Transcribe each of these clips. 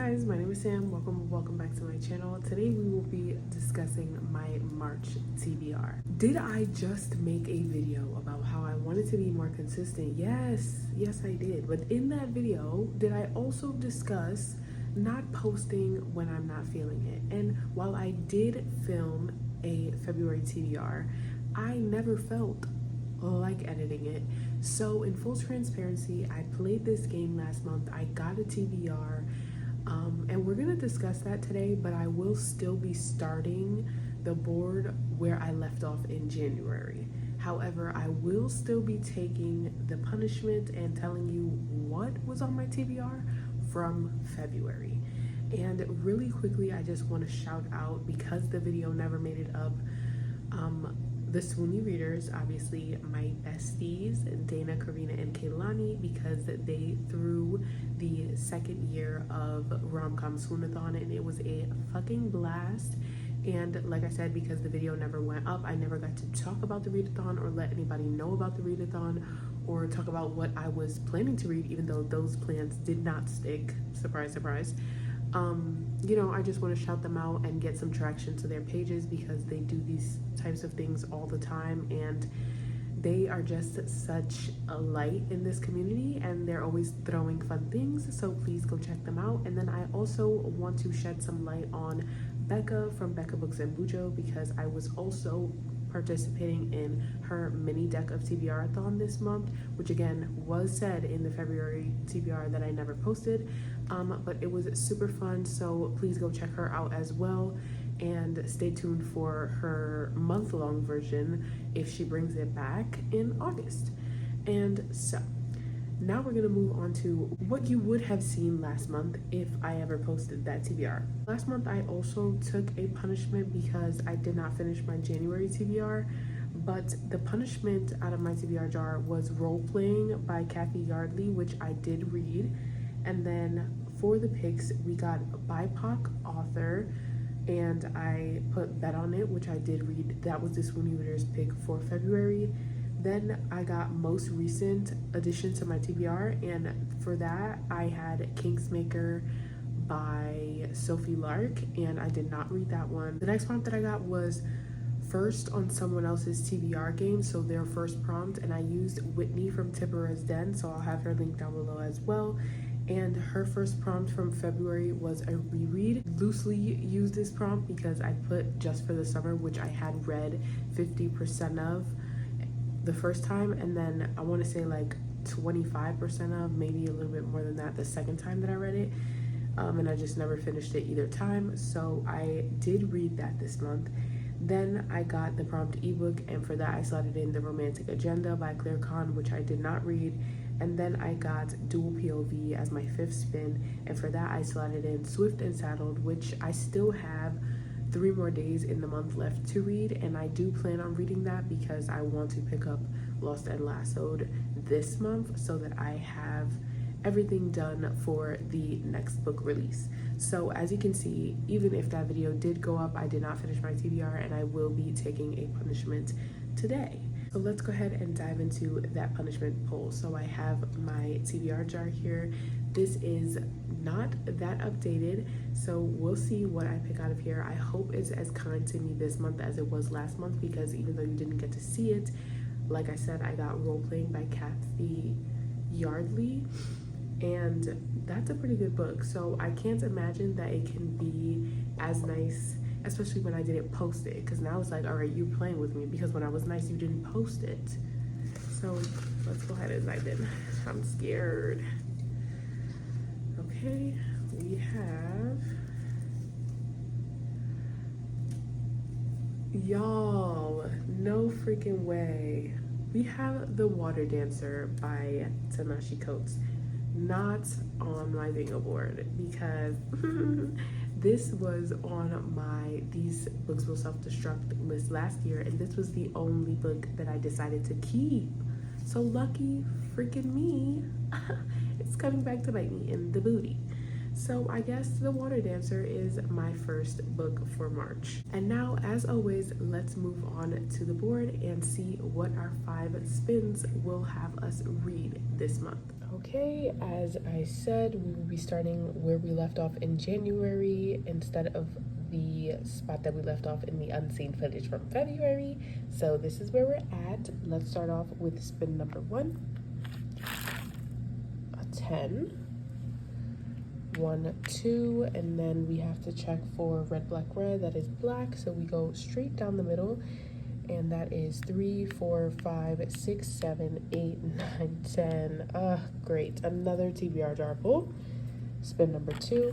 guys, my name is Sam. Welcome back to my channel. Today we will be discussing my March TBR. Did I just make a video about how I wanted to be more consistent? Yes, I did. But in that video, did I also discuss not posting when I'm not feeling it? And while I did film a February TBR, I never felt like editing it. So in full transparency, I played this game last month. I got a TBR, and we're gonna discuss that today, but I will still be starting the board where I left off in January. However, I will still be taking the punishment and telling you what was on my TBR from February. And really quickly, I just want to shout out, because the video never made it up, the Swoony readers, obviously my besties, Dana, Karina, and Kaylani, because they threw the second year of rom-com Swoonathon, and it was a fucking blast. And like I said, because the video never went up, I never got to talk about the readathon or let anybody know about the readathon or talk about what I was planning to read, even though those plans did not stick. Surprise, surprise. You know, I just want to shout them out and get some traction to their pages, because they do these types of things all the time, and they are just such a light in this community, and they're always throwing fun things. So please go check them out. And then I also want to shed some light on Becca from Becca Books and Bujo, because I was also participating in her mini deck of TBR-a-thon this month, which again was said in the February TBR that I never posted, but it was super fun. So please go check her out as well, and stay tuned for her month-long version if she brings it back in August. And so now we're gonna move on to what you would have seen last month if I ever posted that TBR. Last month I also took a punishment because I did not finish my January TBR, but the punishment out of my TBR jar was Role Playing by Kathy Yardley, which I did read. And then for the picks, we got BIPOC author, and I put Bet on It, which I did read. That was the Swoony Readers pick for February. Then I got most recent addition to my TBR, and for that I had Kingsmaker by Sophie Lark, and I did not read that one. The next prompt that I got was first on someone else's TBR game, so their first prompt, and I used Whitney from Tippera's Den, so I'll have her link down below as well. And her first prompt from February was a reread. Loosely used this prompt because I put Just for the Summer, which I had read 50% of the first time, and then I want to say like 25% of, maybe a little bit more than that, the second time that I read it, and I just never finished it either time. So I did read that this month. Then I got the prompt ebook, and for that I slotted in The Romantic Agenda by Claire Kahn, which I did not read. And then I got Dual POV as my fifth spin, and for that I slotted in Swift and Saddled, which I still have 3 more days in the month left to read, and I do plan on reading that because I want to pick up Lost and Lassoed this month so that I have everything done for the next book release. So as you can see, even if that video did go up, I did not finish my TBR, and I will be taking a punishment today. So let's go ahead and dive into that punishment poll. So I have my TBR jar here. This is not that updated, so we'll see what I pick out of here. I hope it's as kind to me this month as it was last month, because even though you didn't get to see it, like I said, I got Role Playing by Kathy Yardley, and that's a pretty good book. So I can't imagine that it can be as nice, especially when I didn't post it, because now it's like, all right, you're playing with me, because when I was nice, you didn't post it. So let's go ahead and dive in. I'm scared. Okay, we have, y'all, no freaking way. We have The Water Dancer by Tanashi Coates. Not on my bingo board, because this was on my These Books Will Self-Destruct list last year, and this was the only book that I decided to keep. So lucky freaking me. It's coming back to bite me in the booty. So I guess The Water Dancer is my first book for March. And now, as always, let's move on to the board and see what our 5 spins will have us read this month. Okay, as I said, we will be starting where we left off in January instead of the spot that we left off in the unseen footage from February. So this is where we're at. Let's start off with spin number 1. A 10. 1, 2, and then we have to check for red, black, red. That is black, so we go straight down the middle, and that is 3, 4, 5, 6, 7, 8, 9, 10. Great. Another TBR jar pull. Spin number 2.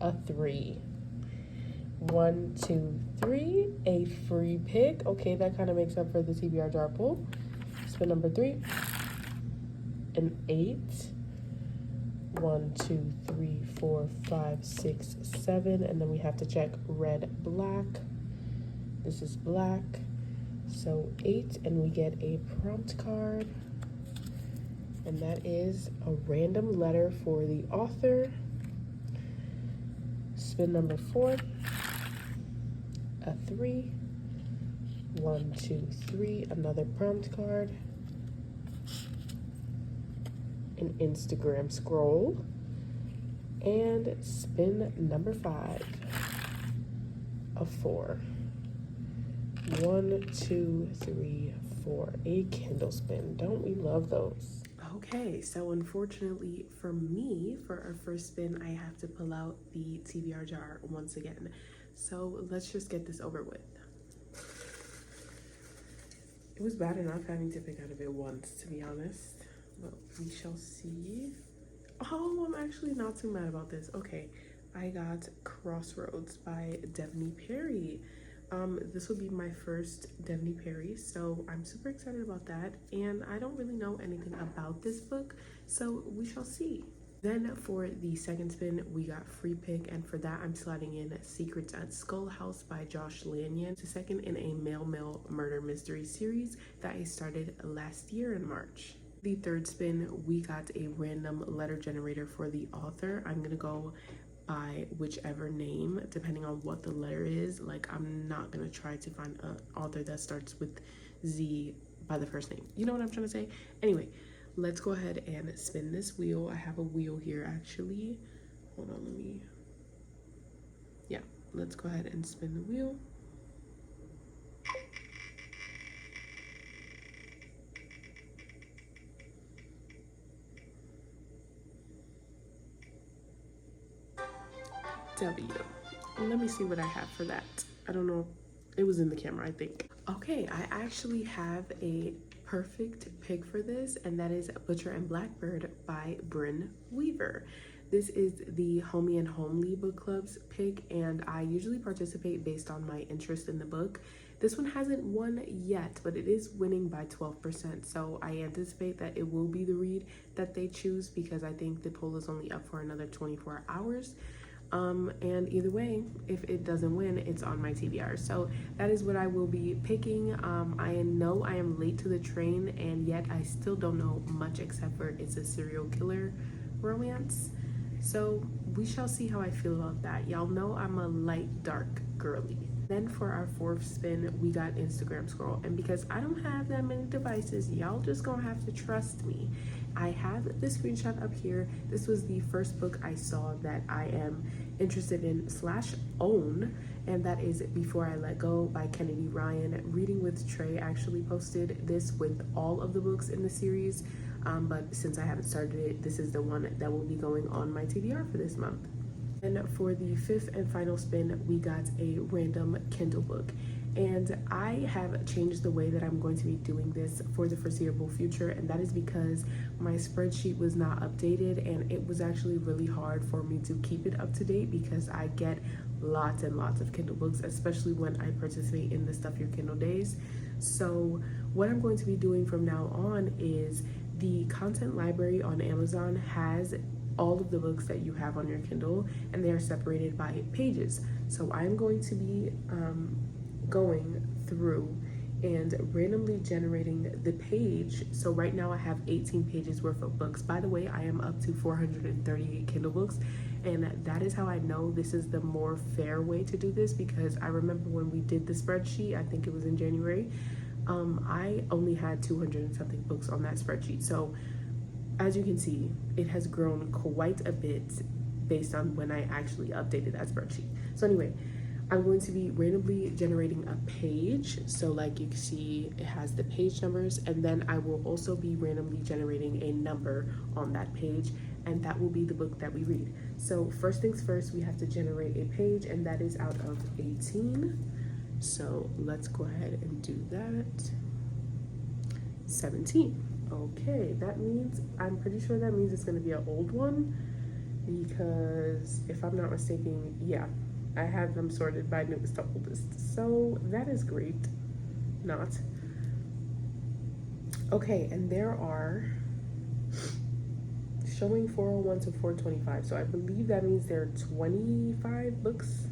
A 3. 1, 2, 3. A free pick. Okay, that kind of makes up for the TBR jar pull. Spin number 3. An 8. 1, 2, 3, 4, 5, 6, 7, and then we have to check red, black. This is black, so 8, and we get a prompt card, and that is a random letter for the author. Spin number 4, a 3, 1, 2, 3, another prompt card. An Instagram scroll, and spin number 5, a 4. 1, 2, 3, 4. A Kindle spin. Don't we love those? Okay, so unfortunately for me, for our first spin, I have to pull out the TBR jar once again. So let's just get this over with. It was bad enough having to pick out of it once, to be honest. But we shall see. Oh, I'm actually not too mad about this. Okay, I got Crossroads by Devney Perry. This will be my first Devney Perry, so I'm super excited about that. And I don't really know anything about this book, so we shall see. Then for the second spin, we got Free Pick, and for that I'm sliding in Secrets at Skull House by Josh Lanyon. It's the second in a male murder mystery series that I started last year in March. The third spin, we got a random letter generator for the author. I'm gonna go by whichever name, depending on what the letter is. Like, I'm not gonna try to find an author that starts with Z by the first name. You know what I'm trying to say? Anyway, let's go ahead and spin this wheel. I have a wheel here, actually. Hold on, let's go ahead and spin the wheel. W. Let me see what I have for that. I don't know. It was in the camera, I think. Okay, I actually have a perfect pick for this, and that is Butcher and Blackbird by Bryn Weaver. This is the Homey and Homely book club's pick, and I usually participate based on my interest in the book. This one hasn't won yet, but it is winning by 12%, so I anticipate that it will be the read that they choose, because I think the poll is only up for another 24 hours. And either way, if it doesn't win, it's on my TBR. So that is what I will be picking. I know I am late to the train, and yet I still don't know much except for it's a serial killer romance. So we shall see how I feel about that. Y'all know I'm a light, dark girly. Then for our fourth spin, we got Instagram scroll. And because I don't have that many devices, y'all just gonna have to trust me. I have the screenshot up here. This was the first book I saw that I am interested in / own, and that is Before I Let Go by Kennedy Ryan. Reading with Trey actually posted this with all of the books in the series, but since I haven't started it, this is the one that will be going on my TBR for this month. And for the fifth and final spin, we got a random Kindle book. And I have changed the way that I'm going to be doing this for the foreseeable future, and that is because my spreadsheet was not updated, and it was actually really hard for me to keep it up to date because I get lots and lots of Kindle books, especially when I participate in the Stuff Your Kindle days. So what I'm going to be doing from now on is the content library on Amazon has all of the books that you have on your Kindle, and they are separated by pages. So I'm going to be going through and randomly generating the page. So right now I have 18 pages worth of books. By the way, I am up to 438 Kindle books, and that is how I know this is the more fair way to do this, because I remember when we did the spreadsheet, I think it was in January, I only had 200 and something books on that spreadsheet. So as you can see, it has grown quite a bit based on when I actually updated that spreadsheet. So anyway, I'm going to be randomly generating a page. So like you can see, it has the page numbers, and then I will also be randomly generating a number on that page, and that will be the book that we read. So first things first, we have to generate a page, and that is out of 18. So let's go ahead and do that. 17. Okay, that means, I'm pretty sure that means it's going to be an old one, because if I'm not mistaken, yeah, I have them sorted by newest to oldest. So that is great. Not. Okay, and there are showing 401 to 425. So I believe that means there are 25 books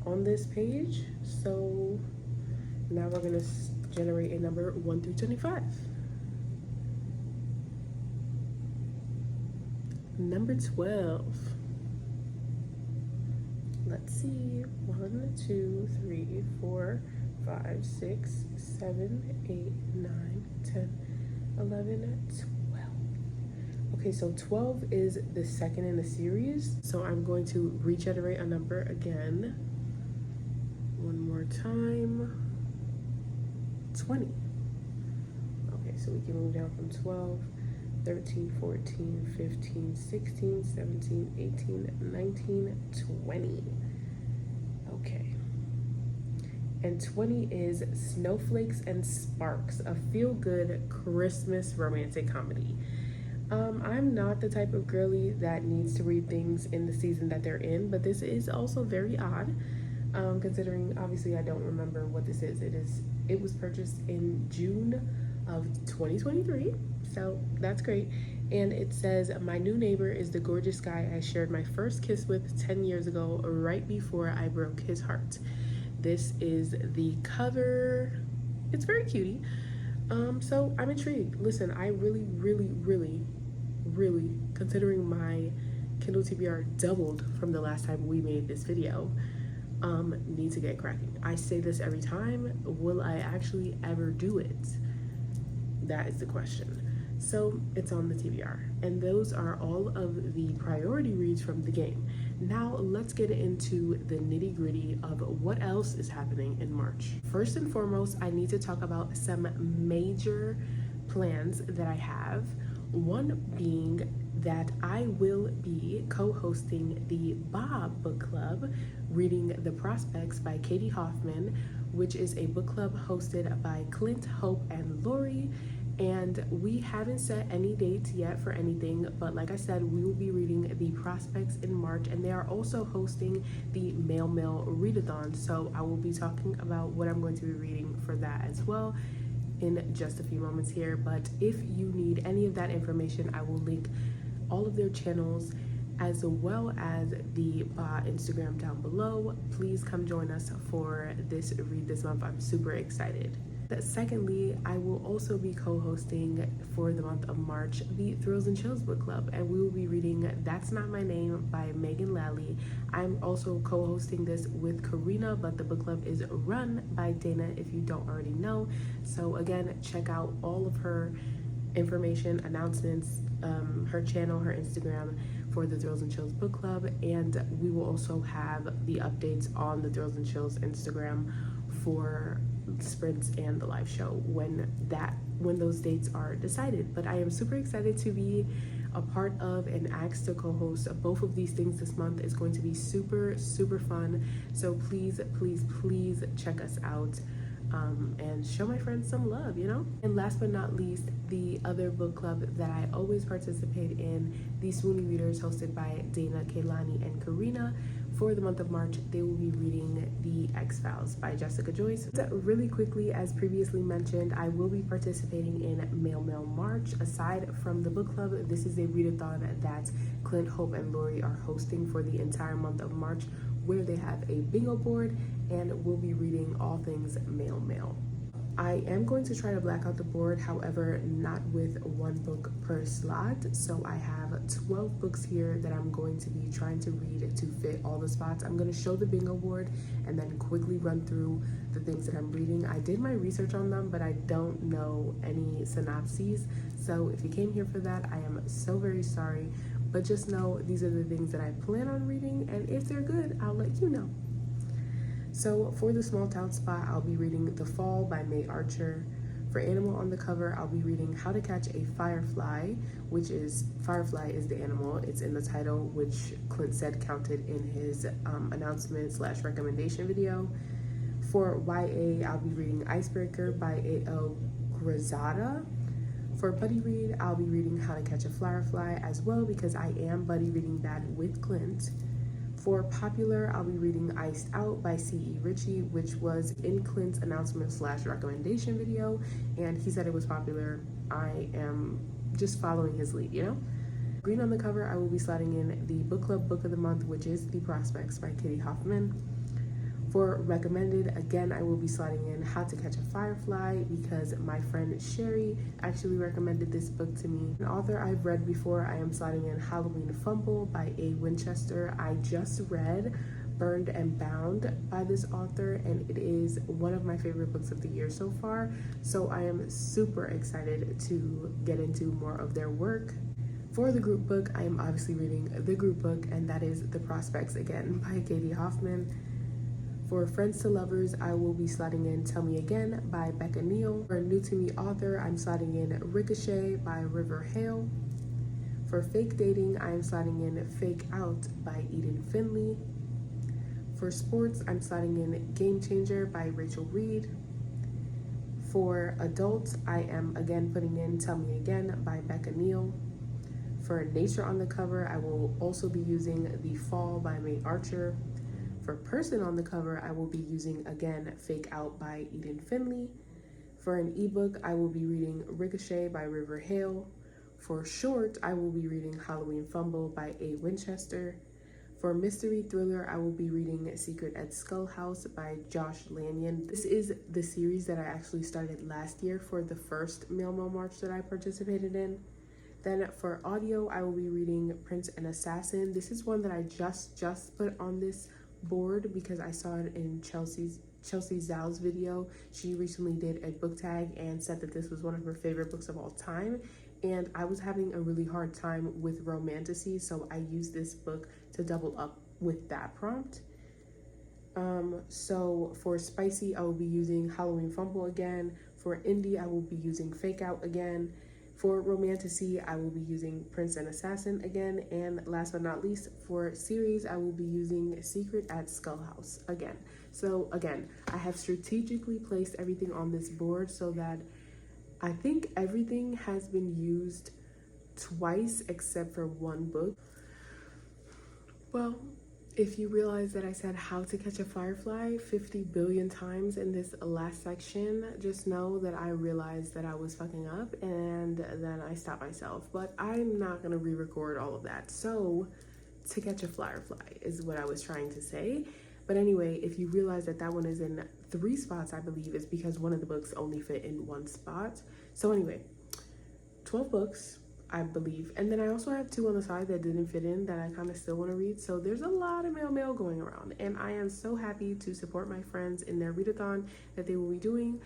on this page. So now we're going to generate a number 1 through 25. Number 12. Let's see. 1, 2, 3, 4, 5, 6, 7, 8, 9, 10, 11, 12. Okay, so 12 is the second in the series. So I'm going to regenerate a number again. One more time. 20. Okay, so we can move down from 12. 13, 14, 15, 16, 17, 18, 19, 20. Okay. And 20 is Snowflakes and Sparks, a feel-good Christmas romantic comedy. I'm not the type of girly that needs to read things in the season that they're in, but this is also very odd, considering obviously I don't remember what this is. It was purchased in June of 2023, so that's great. And it says, my new neighbor is the gorgeous guy I shared my first kiss with 10 years ago, right before I broke his heart. This is the cover. It's very cutie. So I'm intrigued. Listen, I really, considering my Kindle TBR doubled from the last time we made this video, need to get cracking. I say this every time. Will I actually ever do it? That is the question. So it's on the TBR, and those are all of the priority reads from the game. Now let's get into the nitty gritty of what else is happening in March. First and foremost, I need to talk about some major plans that I have. One being that I will be co-hosting the Bob Book Club, reading The Prospects by Katie Hoffman, which is a book club hosted by Clint, Hope, and Lori. And we haven't set any dates yet for anything, but like I said, we will be reading The Prospects in March, and they are also hosting the Mail Readathon. So I will be talking about what I'm going to be reading for that as well in just a few moments here. But if you need any of that information, I will link all of their channels as well as the Instagram down below. Please come join us for this read this month. I'm super excited. Secondly, I will also be co-hosting for the month of March the Thrills and Chills book club, and we will be reading That's Not My Name by Megan Lally. I'm also co-hosting this with Karina, but the book club is run by Dana, if you don't already know. So again, check out all of her information, announcements, her channel, her Instagram for the Thrills and Chills book club, and we will also have the updates on the Thrills and Chills Instagram for sprints and the live show when those dates are decided. But I am super excited to be a part of and asked to co-host both of these things this month. Is going to be super fun, so please check us out and show my friends some love, you know. And last but not least, the other book club that I always participate in, the Swoony Readers, hosted by Dana, Kaylani, and Karina. For the month of March, they will be reading The X-Files by Jessica Joyce. Really quickly, as previously mentioned, I will be participating in Mail March. Aside from the book club, this is a readathon that Clint, Hope, and Lori are hosting for the entire month of March, where they have a bingo board and we'll be reading all things mail. I am going to try to black out the board, however, not with one book per slot. So I have 12 books here that I'm going to be trying to read to fit all the spots. I'm going to show the bingo board and then quickly run through the things that I'm reading. I did my research on them, but I don't know any synopses. So if you came here for that, I am so very sorry. But just know these are the things that I plan on reading, and if they're good, I'll let you know. So for the small town spot, I'll be reading The Fall by May Archer. For animal on the cover, I'll be reading How to Catch a Firefly, which is, firefly is the animal. It's in the title, which Clint said counted in his announcement / recommendation video. For YA, I'll be reading Icebreaker by A.O. Grazada. For buddy read, I'll be reading How to Catch a Firefly as well, because I am buddy reading that with Clint. For popular, I'll be reading Iced Out by C.E. Ritchie, which was in Clint's announcement / recommendation video, and he said it was popular. I am just following his lead, you know? Green on the cover, I will be sliding in the book club book of the month, which is The Prospects by Kitty Hoffman. For recommended, again, I will be sliding in How to Catch a Firefly because my friend Sherry actually recommended this book to me. An author I've read before, I am sliding in Halloween Fumble by A. Winchester. I just read Burned and Bound by this author, and it is one of my favorite books of the year so far. So I am super excited to get into more of their work. For the group book, I am obviously reading the group book, and that is The Prospects again by Katie Hoffman. For Friends to Lovers, I will be sliding in Tell Me Again by Becca Neal. For a new to me author, I'm sliding in Ricochet by River Hale. For fake dating, I am sliding in Fake Out by Eden Finley. For sports, I'm sliding in Game Changer by Rachel Reed. For adults, I am again putting in Tell Me Again by Becca Neal. For nature on the cover, I will also be using The Fall by May Archer. For person on the cover, I will be using, again, Fake Out by Eden Finley. For an ebook, I will be reading Ricochet by River Hale. For short, I will be reading Halloween Fumble by A. Winchester. For mystery thriller, I will be reading Secret at Skull House by Josh Lanyon. This is the series that I actually started last year for the first Mail March that I participated in. Then for audio, I will be reading Prince and Assassin. This is one that I just put on this board because I saw it in Chelsea Zhao's video. She recently did a book tag and said that this was one of her favorite books of all time, and I was having a really hard time with romantasy, so I used this book to double up with that prompt. So for spicy, I will be using Halloween Fumble again. For indie, I will be using Fake Out again. For romantasy, I will be using Prince and Assassin again. And last but not least, for series, I will be using Secret at Skull House again. So again, I have strategically placed everything on this board so that I think everything has been used twice except for one book. Well, if you realize that I said How to Catch a Firefly 50 billion times in this last section, just know that I realized that I was fucking up and then I stopped myself. But I'm not gonna re-record all of that. So, To Catch a Firefly is what I was trying to say. But anyway, if you realize that that one is in 3 spots, I believe, it's because one of the books only fit in 1 spot. So anyway, 12 books, I believe. And then I also have 2 on the side that didn't fit in that I kind of still want to read. So there's a lot of mail going around. And I am so happy to support my friends in their readathon that they will be doing.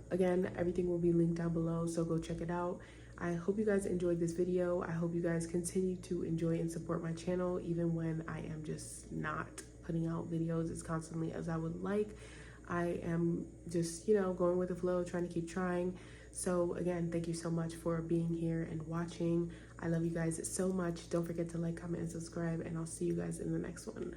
Again, everything will be linked down below, so go check it out. I hope you guys enjoyed this video. I hope you guys continue to enjoy and support my channel even when I am just not putting out videos as constantly as I would like. I am just, going with the flow, trying to keep trying. So again, thank you so much for being here and watching. I love you guys so much. Don't forget to like, comment, and subscribe, and I'll see you guys in the next one.